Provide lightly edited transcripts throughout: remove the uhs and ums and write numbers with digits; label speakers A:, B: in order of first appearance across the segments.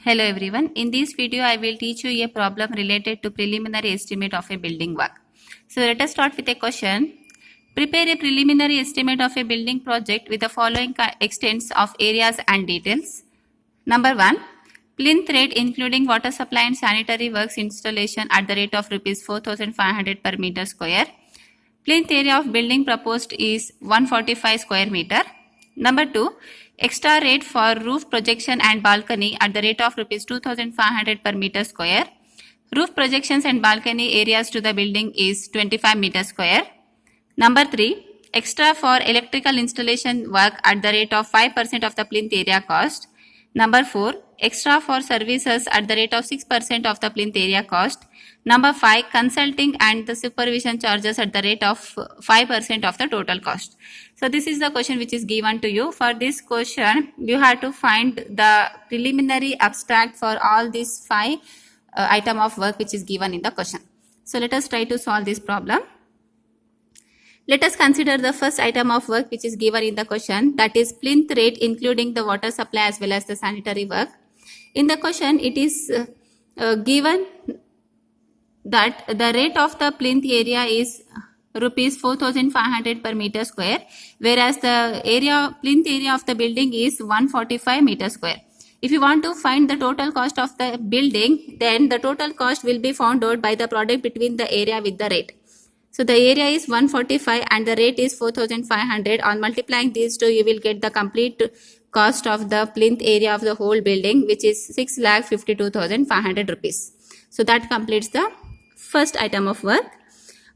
A: Hello everyone. In this video, I will teach you a problem related to preliminary estimate of a building work. So let us start with a question. Prepare a preliminary estimate of a building project with the following extents of areas and details. Number 1. Plinth rate including water supply and sanitary works installation at the rate of Rs 4,500 per meter square. Plinth area of building proposed is 145 square meter. Number 2. Extra rate for roof projection and balcony at the rate of Rs 2,500 per meter square. Roof projections and balcony areas to the building is 25 meter square. Number 3. Extra for electrical installation work at the rate of 5% of the plinth area cost. Number 4. Extra for services at the rate of 6% of the plinth area cost. Number 5. Consulting and the supervision charges at the rate of 5% of the total cost. So this is the question which is given to you. For this question, you have to find the preliminary abstract for all these 5 item of work which is given in the question. So let us try to solve this problem. Let us consider the first item of work which is given in the question, that is plinth rate including the water supply as well as the sanitary work. In the question, it is given that the rate of the plinth area is Rs 4,500 per meter square, whereas the plinth area of the building is 145 meter square. If you want to find the total cost of the building, then the total cost will be found out by the product between the area with the rate. So the area is 145 and the rate is 4,500. On multiplying these two, you will get the complete cost of the plinth area of the whole building, which is 6,52,500 rupees. So that completes the first item of work.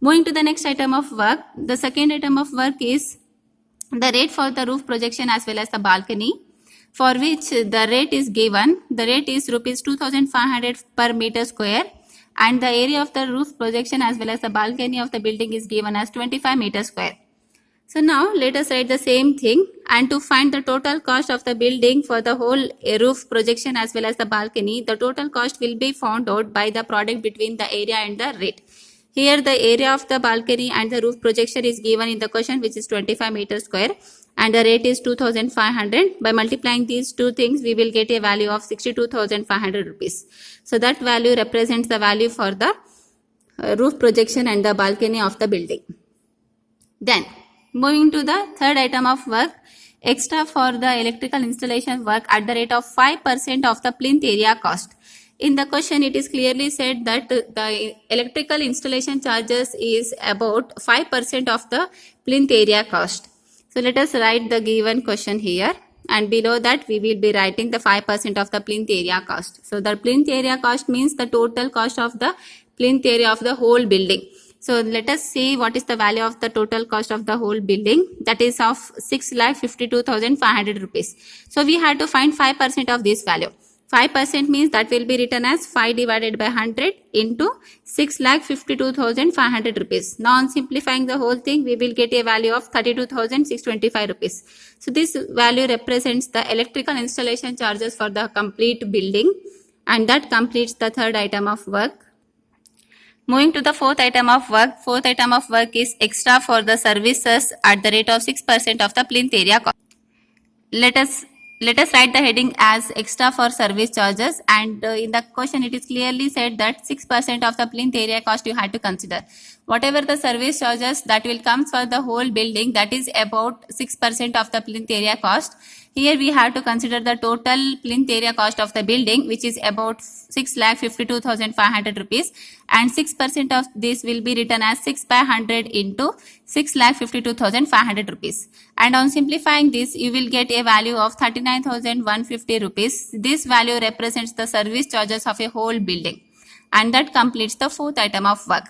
A: Moving to the next item of work, the second item of work is the rate for the roof projection as well as the balcony, for which the rate is given. The rate is Rs 2,500 per meter square. And the area of the roof projection as well as the balcony of the building is given as 25 meter square. So now let us write the same thing, and to find the total cost of the building for the whole roof projection as well as the balcony, the total cost will be found out by the product between the area and the rate. Here the area of the balcony and the roof projection is given in the question, which is 25 meter square, and the rate is 2,500. By multiplying these two things, we will get a value of 62,500 rupees. So that value represents the value for the roof projection and the balcony of the building. Then moving to the third item of work, extra for the electrical installation work at the rate of 5% of the plinth area cost. In the question, it is clearly said that the electrical installation charges is about 5% of the plinth area cost. So let us write the given question here, and below that we will be writing the 5% of the plinth area cost. So the plinth area cost means the total cost of the plinth area of the whole building. So let us see what is the value of the total cost of the whole building, that is of 6,52,500 rupees. So we have to find 5% of this value. 5% means that will be written as 5 divided by 100 into 6,52,500 rupees. Now on simplifying the whole thing, we will get a value of 32,625 rupees. So this value represents the electrical installation charges for the complete building, and that completes the third item of work. Moving to the fourth item of work. Fourth item of work is extra for the services at the rate of 6% of the plinth area cost. Let us write the heading as extra for service charges, and in the question it is clearly said that 6% of the plinth area cost you had to consider. Whatever the service charges that will come for the whole building, that is about 6% of the plinth area cost. Here we have to consider the total plinth area cost of the building, which is about 6,52,500 rupees, and 6% of this will be written as 6 by 100 into 6,52,500 rupees. And on simplifying this, you will get a value of 39,150 rupees. This value represents the service charges of a whole building, and that completes the fourth item of work.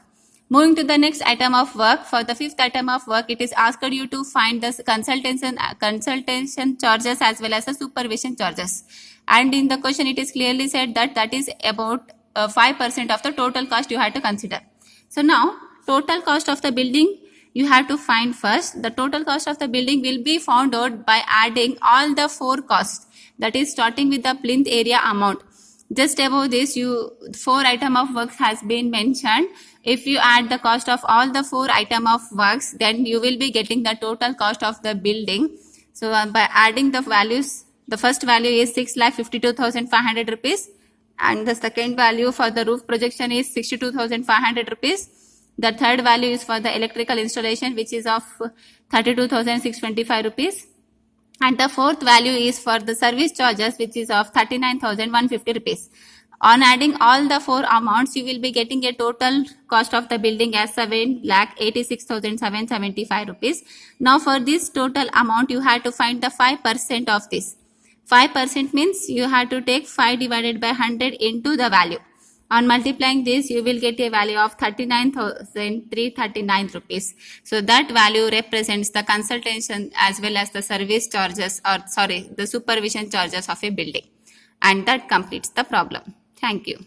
A: Moving to the next item of work, for the fifth item of work, it is asked you to find the consultation charges as well as the supervision charges. And in the question, it is clearly said that that is about 5% of the total cost you have to consider. So now, total cost of the building you have to find first. The total cost of the building will be found out by adding all the 4 costs, that is starting with the plinth area amount. Just above this, 4 item of works has been mentioned. If you add the cost of all the 4 item of works, then you will be getting the total cost of the building. So by adding the values The first value is 6,52,500 rupees, and the second value for the roof projection is 62,500 rupees. The third value is for the electrical installation, which is of 32,625 rupees. And the fourth value is for the service charges, which is of 39,150 rupees. On adding all the four amounts, you will be getting a total cost of the building as 7,86,775 rupees. Now for this total amount, you have to find the 5% of this. 5% means you have to take 5 divided by 100 into the value. On multiplying this, you will get a value of 39,339 rupees. So that value represents the consultation as well as the service charges, or the supervision charges of a building. And that completes the problem. Thank you.